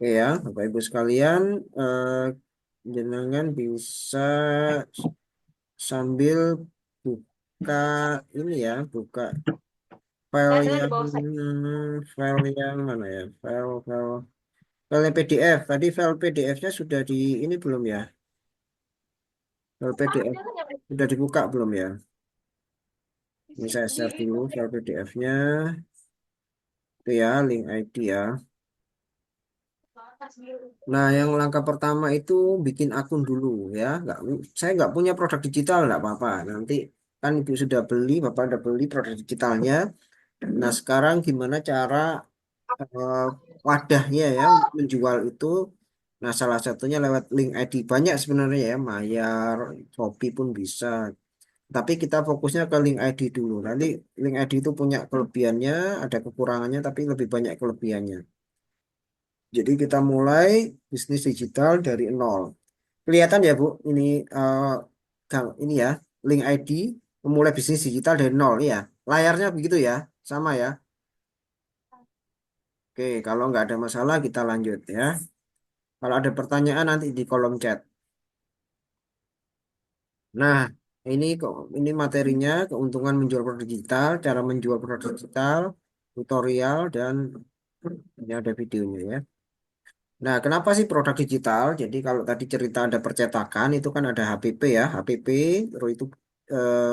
Oke ya, Bapak Ibu sekalian, jenengan bisa sambil buka ini ya, buka file Jangan di yang bawah saya. file yang mana ya, file PDF. Tadi file PDF-nya sudah di ini belum ya? File PDF Jangan yang sudah dibuka belum ya? Ini isi saya share di dulu file PDF-nya. Itu ya, link ID ya. atas dulu. Nah, yang langkah pertama itu bikin akun dulu ya. Saya nggak punya produk digital, nggak apa-apa. Nanti kan ibu sudah beli, bapak udah beli produk digitalnya. Nah, sekarang gimana cara eh, wadahnya ya untuk menjual itu? Nah, salah satunya lewat link ID. Banyak sebenarnya ya, Mayar, Shopee pun bisa. Tapi kita fokusnya ke link ID dulu. Nanti link ID itu punya kelebihannya, ada kekurangannya, tapi lebih banyak kelebihannya. Jadi kita mulai bisnis digital dari nol. Kelihatan ya Bu, ini ini ya, link ID memulai bisnis digital dari nol ya. Layarnya begitu ya, sama ya. Oke, kalau nggak ada masalah kita lanjut ya. Kalau ada pertanyaan nanti di kolom chat. Nah, ini kok ini materinya keuntungan menjual produk digital, cara menjual produk digital, tutorial dan ini ada videonya ya. Nah, kenapa sih produk digital? Jadi kalau tadi cerita ada percetakan itu kan ada HPP ya, HPP terus itu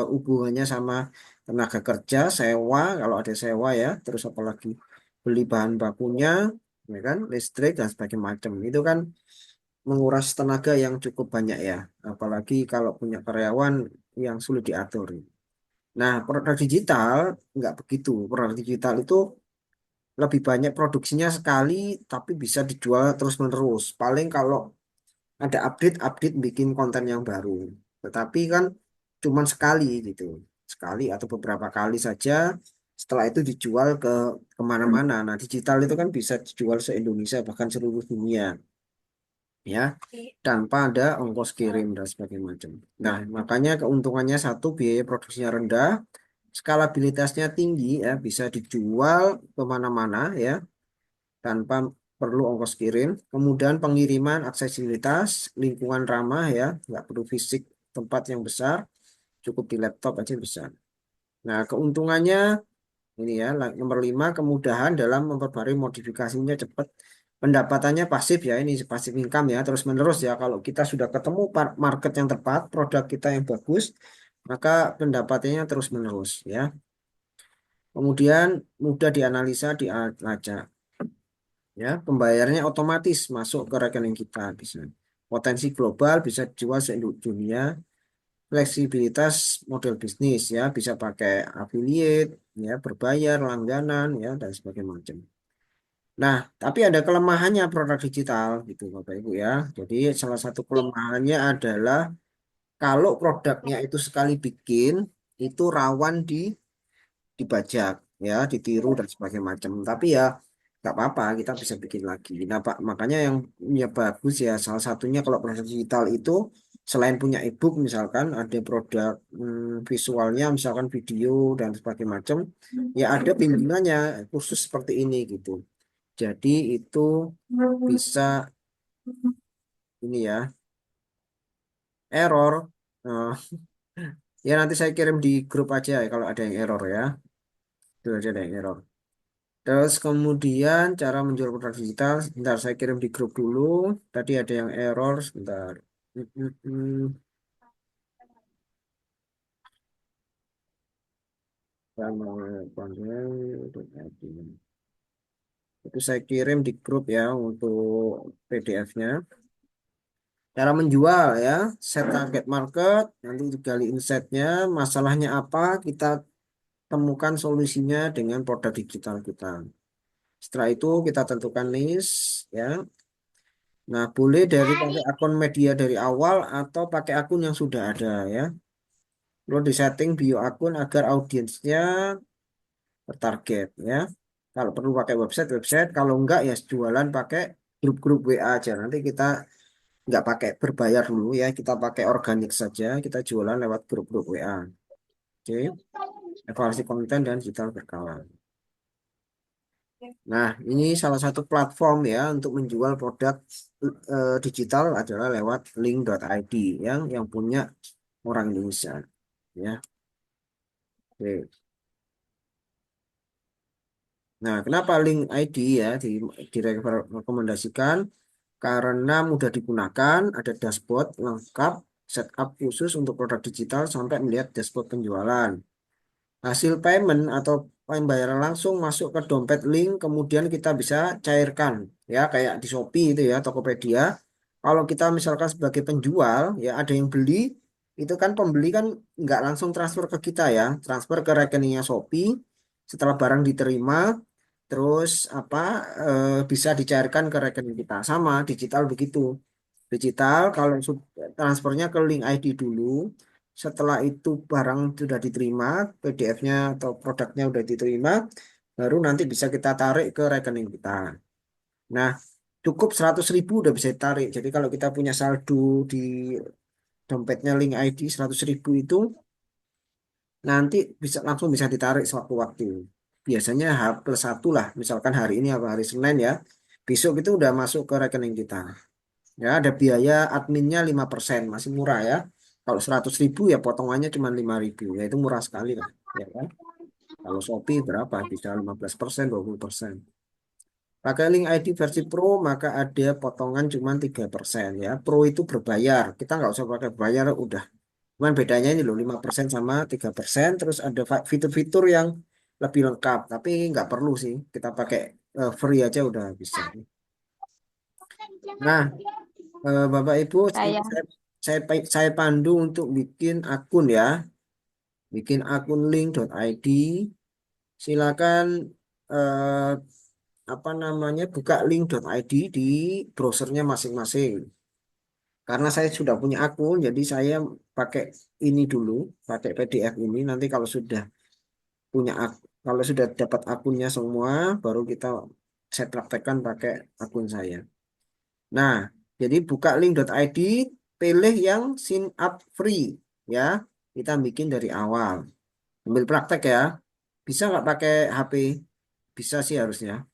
hubungannya sama tenaga kerja, sewa kalau ada sewa ya, terus apalagi beli bahan bakunya, ya kan, listrik dan sebagainya macam. Itu kan menguras tenaga yang cukup banyak ya, apalagi kalau punya karyawan yang sulit diatur. Nah, produk digital nggak begitu. Produk digital itu lebih banyak produksinya sekali, tapi bisa dijual terus-menerus. Paling kalau ada update-update bikin konten yang baru. Tetapi kan cuman sekali gitu. Sekali atau beberapa kali saja. Setelah itu dijual ke kemana-mana. Nah, digital itu kan bisa dijual se-Indonesia bahkan seluruh dunia. Ya, tanpa ada ongkos kirim dan sebagainya macam. Nah, makanya keuntungannya satu, biaya produksinya rendah, skalabilitasnya tinggi ya, bisa dijual kemana-mana ya, tanpa perlu ongkos kirim. Kemudian pengiriman, aksesibilitas, lingkungan ramah ya, nggak perlu fisik tempat yang besar, cukup di laptop aja bisa. Nah, keuntungannya ini ya, nomor 5, kemudahan dalam memperbarui modifikasinya cepat. Pendapatannya pasif ya, ini pasif income ya, terus menerus ya. Kalau kita sudah ketemu market yang tepat, produk kita yang bagus, maka pendapatannya terus menerus ya. Kemudian mudah dianalisa, dilacak. Ya, pembayarannya otomatis masuk ke rekening kita bisa. Potensi global bisa dijual seluruh dunia, fleksibilitas model bisnis ya, bisa pakai affiliate ya, berbayar, langganan ya dan sebagainya macam. Nah, tapi ada kelemahannya produk digital gitu Bapak Ibu ya. Jadi salah satu kelemahannya adalah kalau produknya itu sekali bikin itu rawan dibajak ya, ditiru dan sebagainya macam. Tapi ya nggak apa-apa, kita bisa bikin lagi. Nah, Pak, makanya yang ya bagus ya salah satunya kalau produk digital itu selain punya ebook misalkan ada produk visualnya misalkan video dan sebagainya macam, ya ada bimbingannya khusus seperti ini gitu. Jadi itu bisa ini ya error. Eh, ya nanti saya kirim di grup aja ya kalau ada yang error ya. Itu aja ada yang error. Terus kemudian cara menjual produk digital, sebentar saya kirim di grup dulu. Tadi ada yang error, sebentar. Hmm, hmm, hmm. Sama konten, itu saya kirim di grup ya untuk PDF-nya. Cara menjual ya, set target market, nanti digali insight-nya, masalahnya apa, kita temukan solusinya dengan produk digital kita. Setelah itu kita tentukan niche ya. Nah, boleh dari pakai akun media dari awal atau pakai akun yang sudah ada ya. Perlu disetting bio akun agar audiensnya tertarget ya. Kalau perlu pakai website, kalau enggak ya jualan pakai grup-grup WA aja. Nanti kita nggak pakai berbayar dulu ya, kita pakai organik saja, kita jualan lewat grup-grup WA. Oke, evaluasi konten dan digital berkala. Nah, ini salah satu platform ya untuk menjual produk digital adalah lewat link.id yang punya orang Indonesia ya. Oke. Nah, kenapa link ID ya direkomendasikan? Karena mudah digunakan, ada dashboard lengkap, setup khusus untuk produk digital sampai melihat dashboard penjualan. Hasil payment atau pembayaran langsung masuk ke dompet link, kemudian kita bisa cairkan ya kayak di Shopee itu ya, Tokopedia. Kalau kita misalkan sebagai penjual ya ada yang beli, itu kan pembeli kan nggak langsung transfer ke kita ya, transfer ke rekeningnya Shopee. Setelah barang diterima, terus bisa dicairkan ke rekening kita. Sama digital begitu. Digital kalau transfernya ke link ID dulu, setelah itu barang sudah diterima, PDF-nya atau produknya sudah diterima, baru nanti bisa kita tarik ke rekening kita. Nah, cukup 100.000 udah bisa ditarik. Jadi kalau kita punya saldo di dompetnya link ID 100.000 itu, nanti langsung bisa ditarik sewaktu-waktu. Biasanya H+1 lah, misalkan hari ini apa hari Senin ya, besok itu udah masuk ke rekening kita. Ya, ada biaya adminnya 5%, masih murah ya. Kalau 100.000 ya potongannya cuma 5.000, ya itu murah sekali lah. Ya kan? Kalau Shopee berapa? Bisa 15%, 20%. Pakai link ID versi Pro, maka ada potongan cuma 3% ya. Pro itu berbayar. Kita nggak usah pakai bayar, udah. Cuman bedanya ini loh, 5% sama 3%. Terus ada fitur-fitur yang lebih lengkap. Tapi nggak perlu sih. Kita pakai free aja udah bisa. Nah, Bapak Ibu, ini Saya saya pandu untuk bikin akun ya, bikin akun link.id. Silakan eh, buka link.id di browsernya masing-masing. Karena saya sudah punya akun, jadi saya pakai ini dulu, pakai PDF ini. Nanti kalau sudah dapat akunnya semua, baru saya praktekkan pakai akun saya. Nah, jadi buka link.id, pilih yang sign up free ya. Kita bikin dari awal. Ambil praktek ya. Bisa nggak pakai HP? Bisa sih harusnya.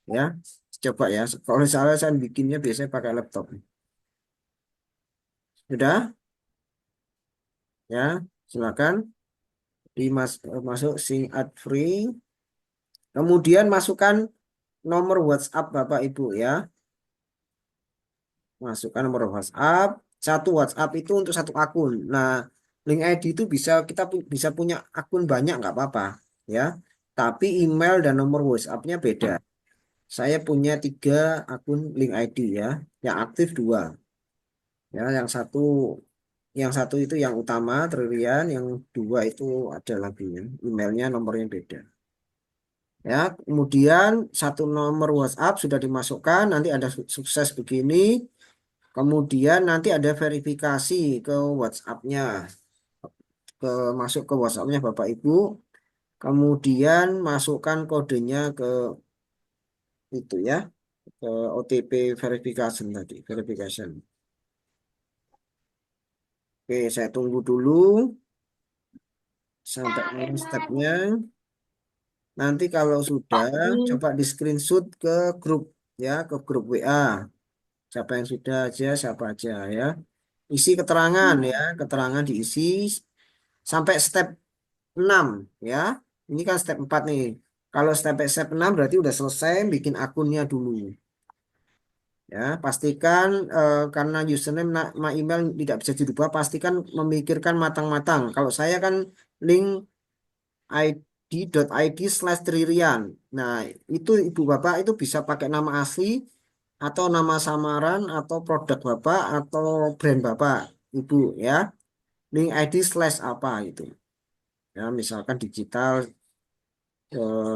Ya, coba ya. Kalau misalnya saya bikinnya biasanya pakai laptop. Sudah? Ya, silakan masuk sign up free. Kemudian masukkan nomor WhatsApp Bapak Ibu ya. Masukkan nomor WhatsApp. Satu WhatsApp itu untuk satu akun. Nah, link ID itu kita bisa punya akun banyak nggak apa-apa ya. Tapi email dan nomor WhatsApp-nya beda. Saya punya 3 akun link ID ya. Yang aktif 2. Ya, yang satu itu yang utama Trilian, yang 2 itu ada lagi ya. Emailnya nomornya beda. Ya, kemudian satu nomor WhatsApp sudah dimasukkan, nanti ada sukses begini. Kemudian nanti ada verifikasi ke WhatsApp-nya, ke masuk ke WhatsApp-nya Bapak Ibu. Kemudian masukkan kodenya ke itu ya, ke OTP verification tadi, verification. Oke, saya tunggu dulu sampai stepnya. Nanti kalau sudah, ini coba di screenshot ke grup ya, ke grup WA. Siapa yang sudah aja, siapa aja ya. Isi keterangan ya, keterangan diisi sampai step 6 ya. Ini kan step 4 nih. Kalau step 6 berarti udah selesai bikin akunnya dulu. Ya, pastikan karena username nama email tidak bisa dirubah, pastikan memikirkan matang-matang. Kalau saya kan link id.id/Tririan. Nah, itu Ibu Bapak itu bisa pakai nama asli atau nama samaran atau produk Bapak atau brand Bapak, Ibu ya. Link ID/apa itu. Ya, misalkan digital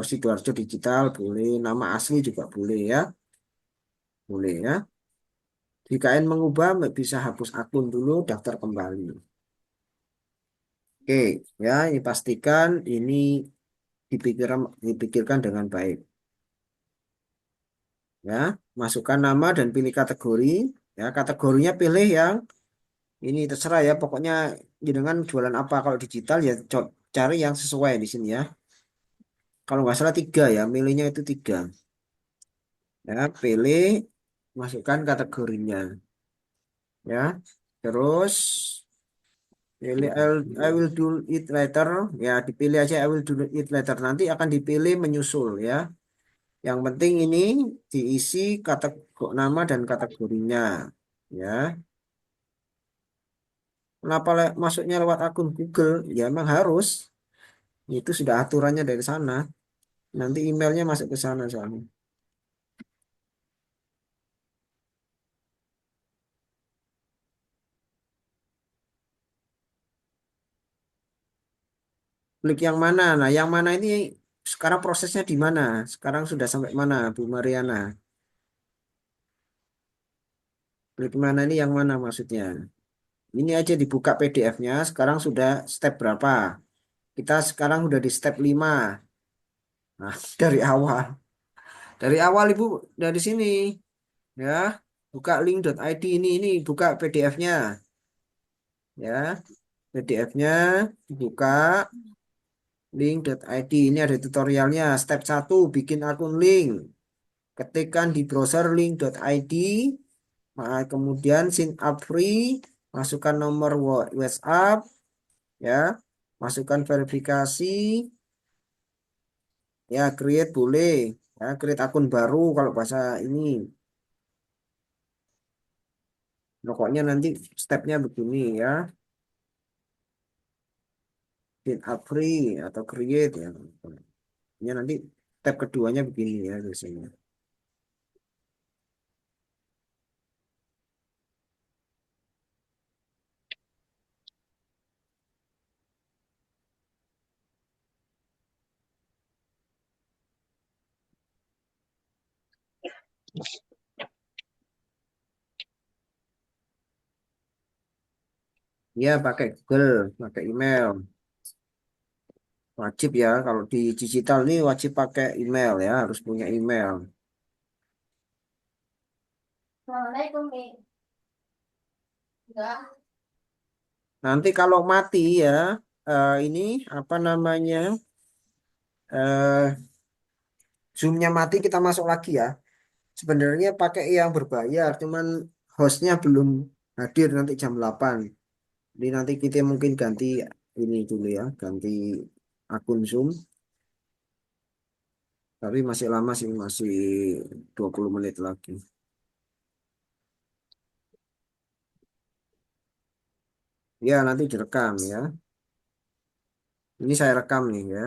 Sidoarjo Digital boleh, nama asli juga boleh ya. Boleh ya. Jika ingin mengubah bisa hapus akun dulu, daftar kembali. Oke, ya ini pastikan ini dipikirkan dengan baik. Ya, masukkan nama dan pilih kategori. Ya, kategorinya pilih yang ini terserah ya. Pokoknya dengan jualan apa kalau digital ya cari yang sesuai di sini ya. Kalau nggak salah tiga ya, milihnya itu tiga. Ya, pilih, masukkan kategorinya. Ya, terus pilih I will do it later. Ya, dipilih aja I will do it later. Nanti akan dipilih menyusul ya. Yang penting ini diisi kategori nama dan kategorinya. Ya, kenapa masuknya lewat akun Google? Ya, emang harus. Itu sudah aturannya dari sana. Nanti emailnya masuk ke sana soalnya. Klik yang mana? Nah, yang mana ini sekarang prosesnya di mana? Sekarang sudah sampai mana, Bu Mariana? Klik mana ini yang mana maksudnya? Ini aja dibuka PDF-nya. Sekarang sudah step berapa? Kita sekarang sudah di step 5. Nah, dari awal. Dari awal Ibu dari sini ya. Buka link.id ini buka PDF-nya ya. PDF-nya dibuka link.id ini ada tutorialnya. Step 1 bikin akun link. Ketikkan di browser link.id, kemudian sign up free, masukkan nomor WhatsApp, ya, masukkan verifikasi, ya, create boleh, ya, create akun baru kalau bahasa ini. Pokoknya nanti stepnya begini ya, sign up free atau create ya. Ya nanti step keduanya begini ya biasanya. Ya pakai Google, pakai email. Wajib ya, kalau di digital ini wajib pakai email ya, harus punya email. Assalamualaikum, Mi. Enggak. Nanti kalau mati ya, ini apa namanya, eh, Zoom-nya mati kita masuk lagi ya. Sebenarnya pakai yang berbayar, cuman hostnya belum hadir nanti jam 8. Jadi nanti kita mungkin ganti ini dulu ya, ganti akun Zoom. Tapi masih lama sih, masih 20 menit lagi. Ya, nanti direkam ya. Ini saya rekam nih ya.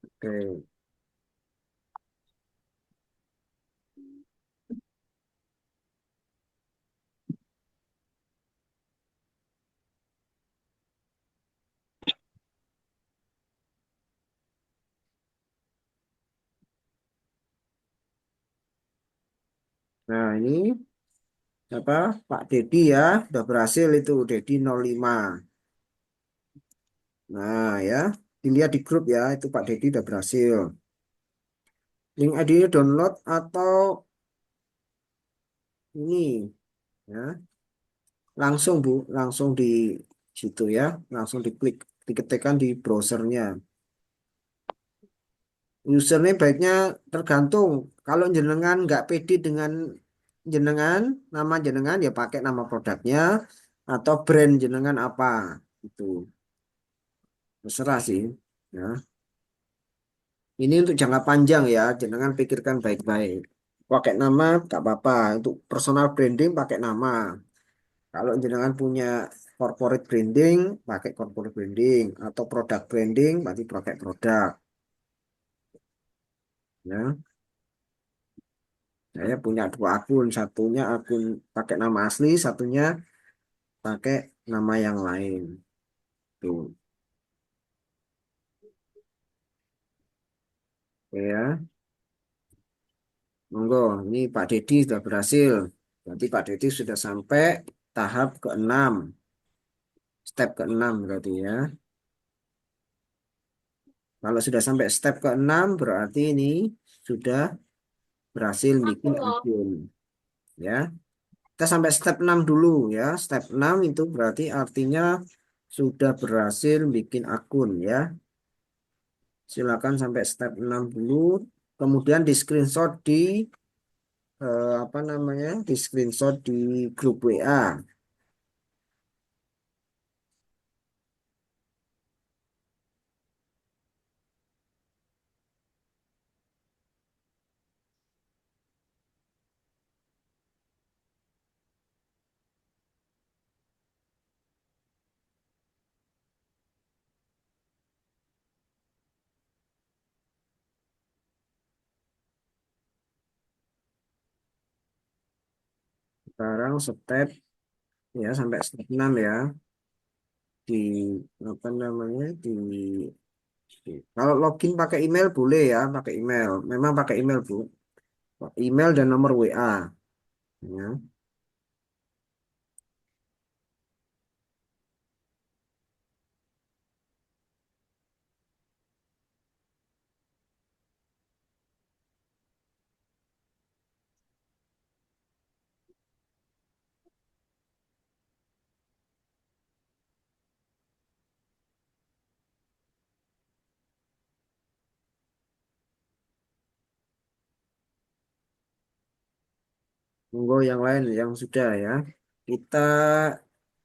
Oke. Nah, ini apa? Pak Dedi ya, udah berhasil itu Dedi 05. Nah, ya. Dilihat di grup ya, itu Pak Dedi udah berhasil. Link ID-nya download atau ini ya. Langsung Bu, langsung di situ ya, langsung diklik, diketikkan di browsernya. Username baiknya tergantung. Kalau jenengan nggak pede dengan jenengan, nama jenengan ya pakai nama produknya atau brand jenengan apa itu. Terserah sih. Ya. Ini untuk jangka panjang ya, jenengan pikirkan baik-baik. Pakai nama nggak apa-apa. Untuk personal branding pakai nama. Kalau jenengan punya corporate branding, pakai corporate branding. Atau produk branding, berarti pakai produk. Ya. Saya punya dua akun. Satunya akun pakai nama asli, satunya pakai nama yang lain. Tuh. Oke ya. Monggo, ini Pak Dedi sudah berhasil. Berarti Pak Dedi sudah sampai tahap ke-6. Step ke-6 berarti ya. Kalau sudah sampai step ke-6 berarti ini sudah berhasil Aku bikin loh. akun ya. Kita sampai step 6 dulu ya. Step 6 itu berarti artinya sudah berhasil bikin akun ya. Silakan sampai step 6 dulu. Kemudian di screenshot di apa namanya? Di screenshot di grup WA. Sekarang step ya sampai step 6 ya. Di apa namanya? Kalau login pakai email boleh ya, pakai email. Memang pakai email, Bu. Email dan nomor WA. Ya. Monggo yang lain yang sudah ya. Kita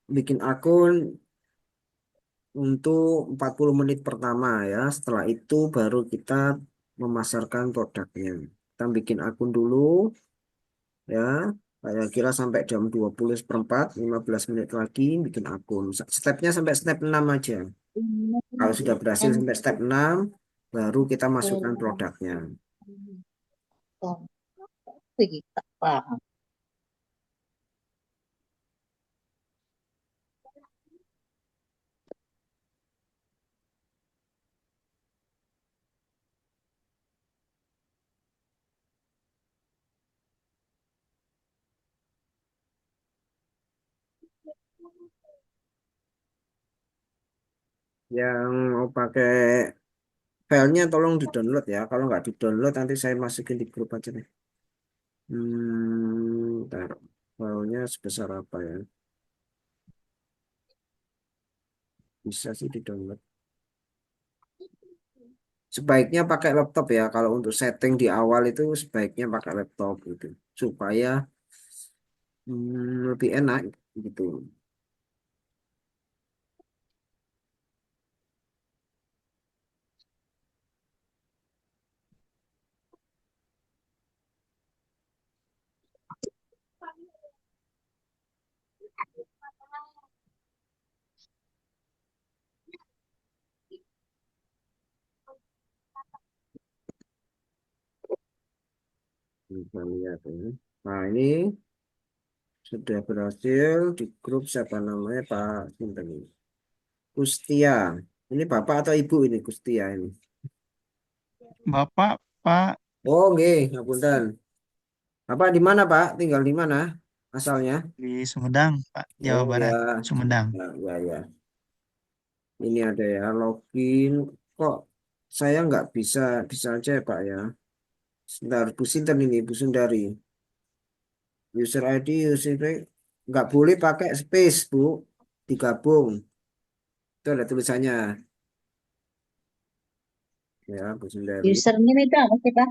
bikin akun untuk 40 menit pertama ya. Setelah itu baru kita memasarkan produknya. Kita bikin akun dulu ya. Saya kira sampai jam 20 seperempat, 15 menit lagi bikin akun. Stepnya sampai step 6 aja. Kalau sudah berhasil sampai step 6, baru kita masukkan produknya. Wih, tak paham. Yang mau pakai filenya tolong di-download ya. Kalau nggak di-download nanti saya masukin di grup aja nih. Ntar filenya sebesar apa ya? Bisa sih di-download. Sebaiknya pakai laptop ya. Kalau untuk setting di awal itu sebaiknya pakai laptop gitu. Supaya lebih enak gitu. Kita lihat ini. Nah ini sudah berhasil di grup siapa namanya Pak Sinten ini? Kustia. Ini bapak atau ibu ini Kustia ini? Bapak, Pak, Oh, nggih, ngapunten. Bapak di mana, Pak? Tinggal di mana? Asalnya? di Sumedang, Pak, Jawa Oh Barat, ya, Sumedang. ya, ya, ya. Ini ada ya login. Kok saya nggak bisa bisa aja ya, Pak ya? Sebentar, Bu Sinten ini, Bu Sundari. User ID, user ID. Nggak boleh pakai space, Bu. Digabung. Itu ada tulisannya. Ya, Bu Sundari. Username itu apa sih, Pak?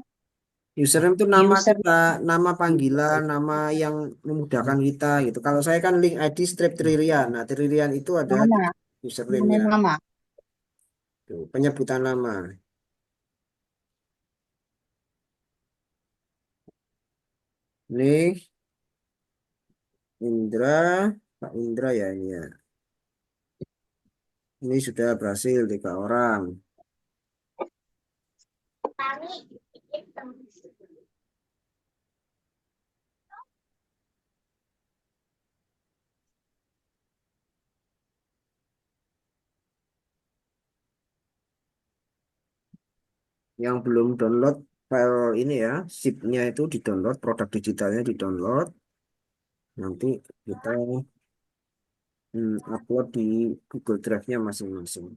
Username itu nama User kita, nama panggilan, nama yang memudahkan kita gitu. Kalau saya kan link ID strip Trilian. Nah, Trilian itu ada di nama, username-nya. nama. Tuh, penyebutan nama. Ini Indra, Pak Indra ya ini ya. Ini sudah berhasil 3 orang. Yang belum download file ini ya, zip-nya itu di-download, produk digitalnya di-download. Nanti kita upload di Google Drive-nya masing-masing.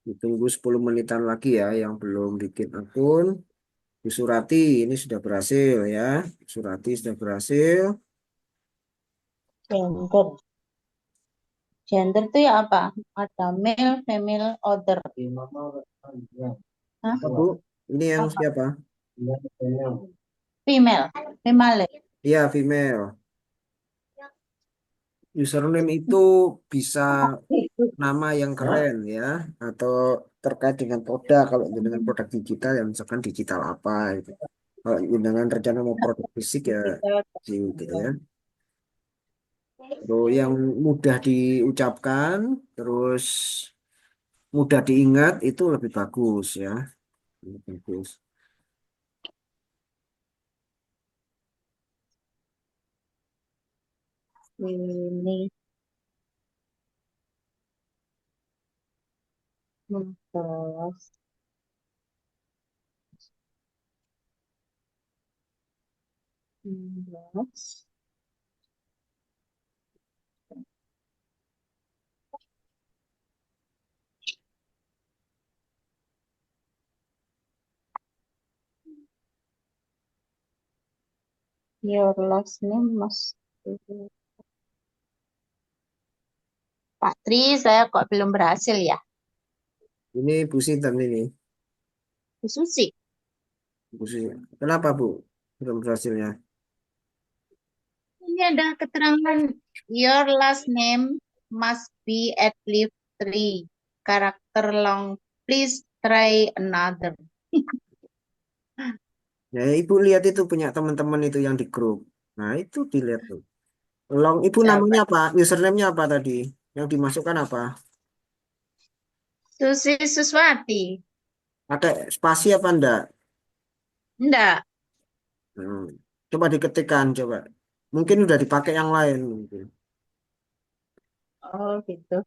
Ditunggu 10 menitan lagi ya yang belum bikin akun. Bu Surati ini sudah berhasil ya. Bu Surati sudah berhasil. Gender. Gender tuh ya apa? Ada male, female, other. Hah? Apa, Bu? Ini yang Apa? siapa? Female. Female. Iya, female. Username itu bisa nama yang keren ya, atau terkait dengan produk. Kalau dengan produk digital ya misalkan digital apa gitu. Kalau dengan rencana mau produk fisik ya sih gitu ya. Lalu yang mudah diucapkan, terus mudah diingat itu lebih bagus ya, lebih bagus. Ini. Terus. Terus. Your last name must be- Pak Tri, saya kok belum berhasil ya? Ini Bu Sinten ini, Bu Susi. Bu Sinten. Kenapa Bu? Belum berhasilnya. Ini ada keterangan your last name must be at least three character long. Please try another. Ya, Ibu lihat itu punya teman-teman itu yang di grup. Nah, itu dilihat tuh. Long, Ibu Siapa? namanya apa? Username-nya apa tadi? Yang dimasukkan apa? Susi Suswati. Ada spasi apa enggak? Enggak. Hmm. Coba diketikkan, coba. Mungkin udah dipakai yang lain mungkin. Oh gitu.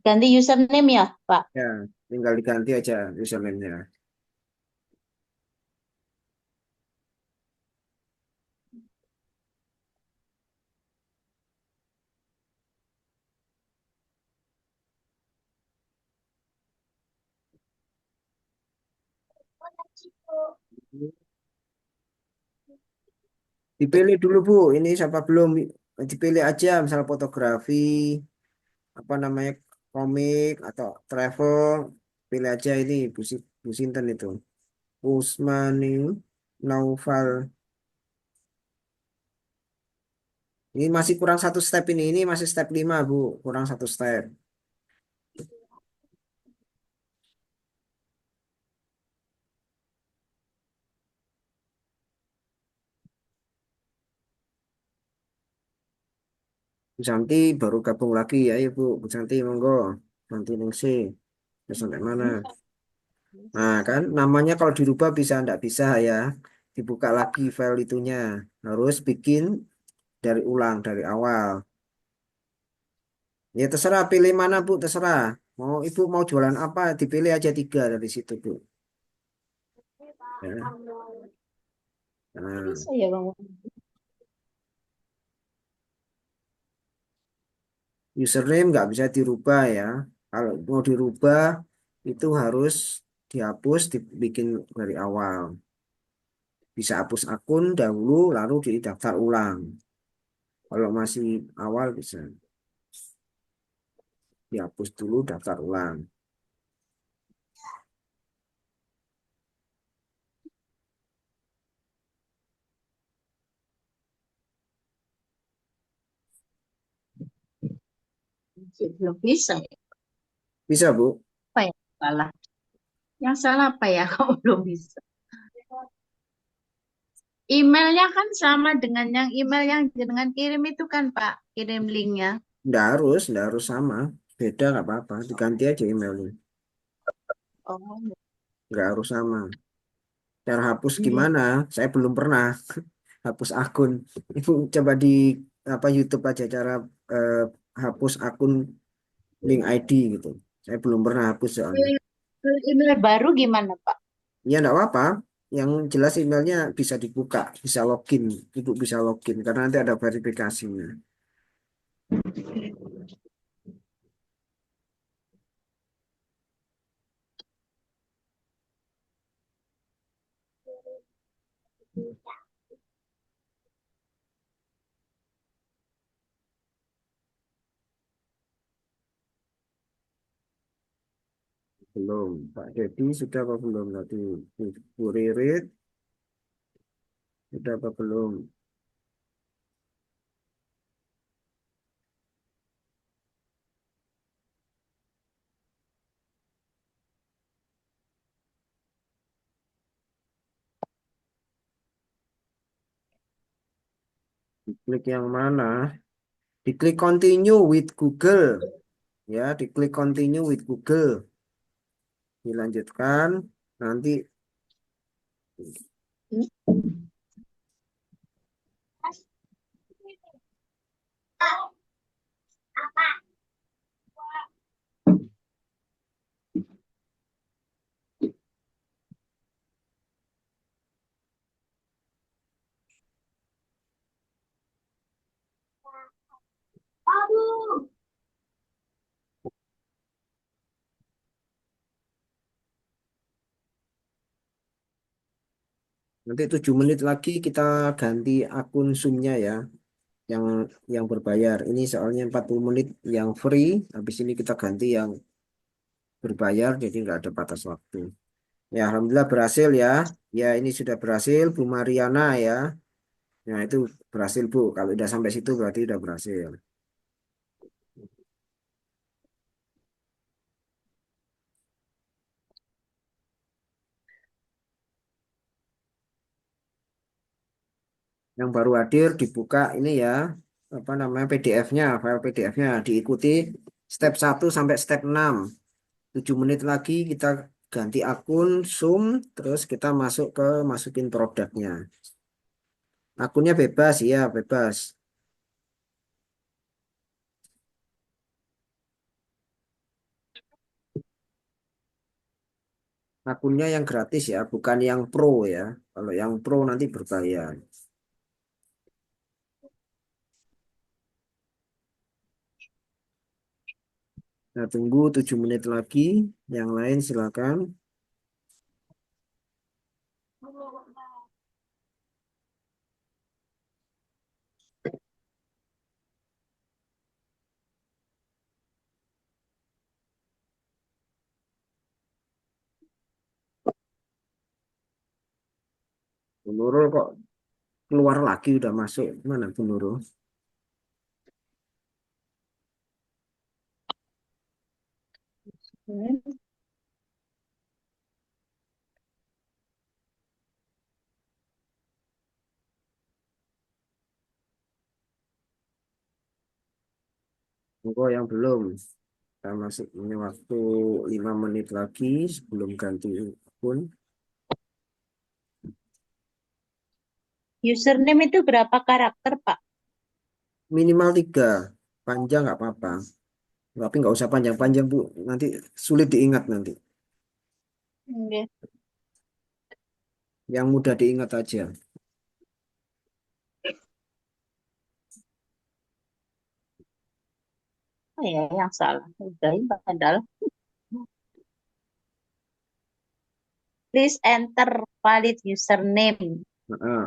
Ganti username ya, Pak. Ya, tinggal diganti aja username-nya. Dipilih dulu Bu, ini siapa belum dipilih aja, misal fotografi, apa namanya, komik atau travel, pilih aja ini Bu Sinten itu. Usmani Naufal. Ini masih kurang satu step ini. Ini masih step 5 Bu. Kurang satu step. Bu Santi baru gabung lagi ya, ya Bu. Bu Santi monggo. Santi Ningsi. Terus sampai mana? Nah kan namanya kalau dirubah bisa enggak bisa ya. Dibuka lagi file itunya. Harus bikin dari ulang dari awal. Ya terserah pilih mana Bu, terserah. Mau Ibu mau jualan apa, dipilih aja 3 dari situ Bu. Ya. Nah, Bisa ya, Bang? username nggak bisa dirubah ya. Kalau mau dirubah itu harus dihapus, dibikin dari awal. Bisa hapus akun dahulu, lalu didaftar ulang. Kalau masih awal bisa dihapus dulu, daftar ulang. Belum bisa. Bisa Bu? Apa ya? Salah. Yang salah apa ya? Kok belum bisa? Emailnya kan sama dengan yang email yang dengan kirim itu kan, Pak. Kirim linknya. Nggak harus sama. Beda nggak apa-apa, diganti aja emailnya. Oh, Nggak harus sama. Cara hapus iya. gimana? Saya belum pernah hapus akun. Ibu coba di apa YouTube aja cara eh, hapus akun link ID gitu. Saya belum pernah hapus soalnya. Kalau email baru gimana, Pak? Ya enggak apa-apa. Yang jelas emailnya bisa dibuka, bisa login. Ibu bisa login karena nanti ada verifikasinya. Belum. Pak Dedi sudah apa belum tadi? Bu Ririt sudah apa belum? Diklik yang mana? Diklik continue with Google. Ya, diklik continue with Google. Dilanjutkan. Nanti nanti 7 menit lagi kita ganti akun Zoom-nya ya, yang berbayar. Ini soalnya 40 menit yang free. Habis ini kita ganti yang berbayar, jadi nggak ada batas waktu. Ya, alhamdulillah berhasil ya. Ya, ini sudah berhasil, Bu Mariana ya. Nah, itu berhasil Bu. Kalau udah sampai situ berarti udah berhasil. Yang baru hadir dibuka ini ya, apa namanya PDF-nya, file PDF-nya diikuti step 1 sampai step 6. 7 menit lagi kita ganti akun Zoom, terus kita masukin produknya. Akunnya bebas ya, bebas. Akunnya yang gratis ya, bukan yang pro ya. Kalau yang pro nanti berbayar. Nah, tunggu 7 menit lagi. Yang lain silakan. Bu Nurul kok keluar lagi udah masuk. Mana Bu Nurul? Enggak, yang belum. Kita masih punya waktu 5 menit lagi sebelum ganti akun. Username itu berapa karakter, Pak? Minimal 3. Panjang nggak apa-apa. Tapi nggak usah panjang-panjang Bu. Nanti sulit diingat nanti. Oke. Yang mudah diingat aja. Oh ya, yang salah. Udah, ini padahal. Please enter valid username.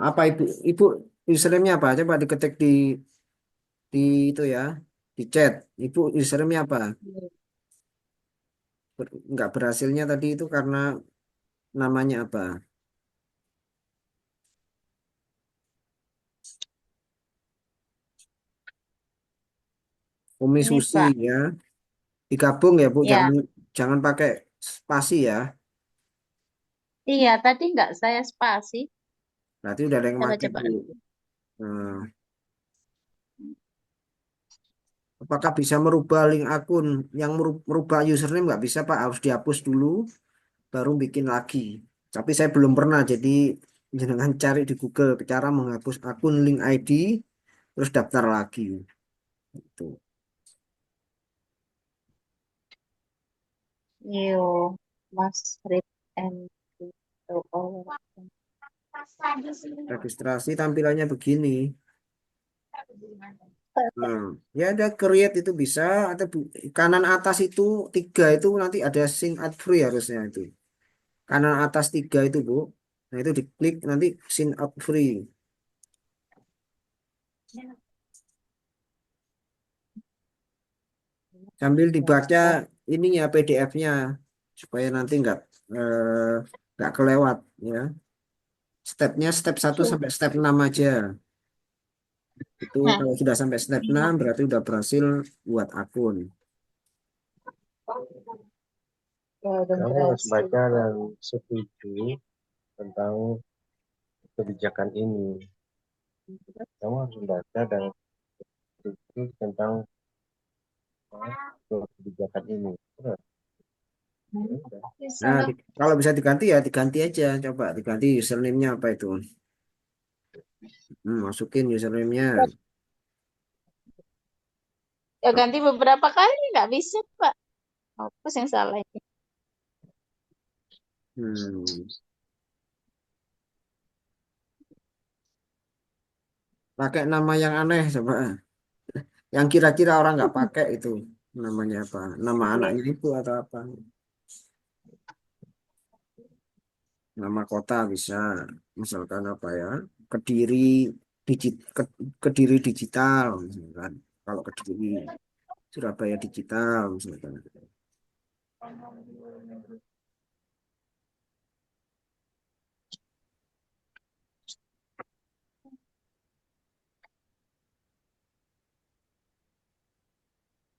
Apa Ibu? Ibu username-nya apa? Coba diketik di itu ya, di chat. Ibu username-nya apa? Nggak berhasilnya tadi itu karena namanya apa? Umi Ini, Susi Pak. ya. Digabung ya Bu, jangan Ya, jangan pakai spasi ya. iya, tadi nggak saya spasi. Berarti udah ada yang mati Coba-coba. Bu. Nah, apakah bisa merubah link akun? Yang merubah username nggak bisa Pak, harus dihapus dulu, baru bikin lagi. Tapi saya belum pernah, jadi jangan cari di Google cara menghapus akun link ID, terus daftar lagi. Itu. You must read and to all. Registrasi tampilannya begini. Nah, ya ada create itu bisa, atau kanan atas itu 3 itu nanti ada sync ad free harusnya itu. Kanan atas 3 itu Bu. Nah, itu diklik nanti sign up free. Sambil dibaca ininya PDF-nya supaya nanti eh, nggak kelewat ya. Stepnya step 1 sampai step 6 aja. Itu Nah, kalau sudah sampai step 6 berarti udah berhasil buat akun. Kamu harus baca dan setuju tentang kebijakan ini. Kamu harus membaca dan setuju tentang kebijakan ini. Benar. Ya udah. Nah, kalau bisa diganti ya diganti aja. Coba diganti username-nya apa itu. Masukin username-nya. ya ganti beberapa kali nggak bisa, Pak. Apa yang salah ini? Hmm. Pakai nama yang aneh coba. Yang kira-kira orang nggak pakai itu namanya apa? Nama anaknya itu atau apa? Nama kota bisa. Misalkan apa ya? Kediri Kediri digital misalkan. Kalau Kediri Surabaya digital misalkan.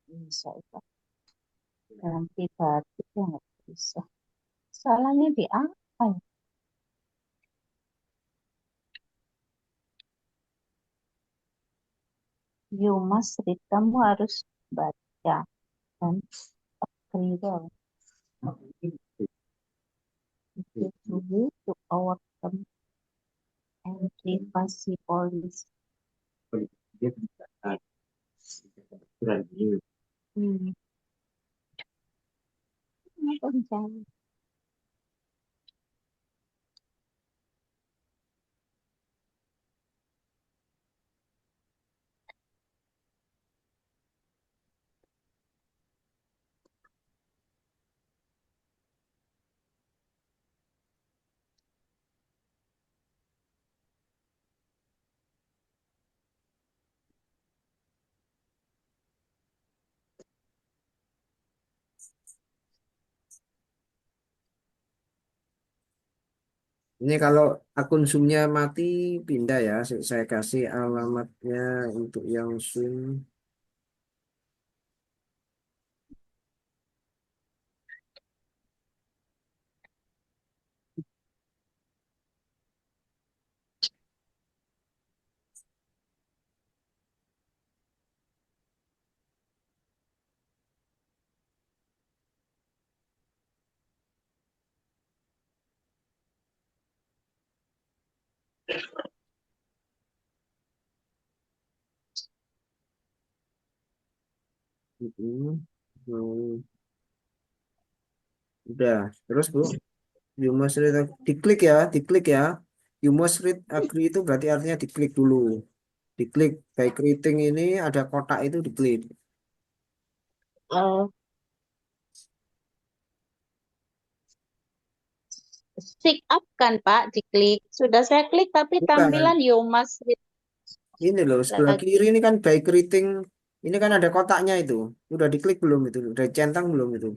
Bisa, Pak. Ganti batu ya nggak bisa. Salahnya di apa ya? You must read. Kamu harus baca dan agree dong. Agree to our term and privacy policy. Hmm. Apa misalnya? Ini kalau akun Zoom-nya mati pindah ya. Saya kasih alamatnya untuk yang Zoom. Hmm. Hmm. Udah, terus Bu, you must read, diklik ya. You must read agree itu berarti artinya diklik dulu. Diklik baik rating ini ada kotak itu diklik. Eh, Stick up kan Pak, diklik. Sudah saya klik tapi Bukan, tampilan you must read ini loh sebelah kiri lagi. ini kan baik rating. Ini kan ada kotaknya itu. Udah diklik belum itu? Udah centang belum itu?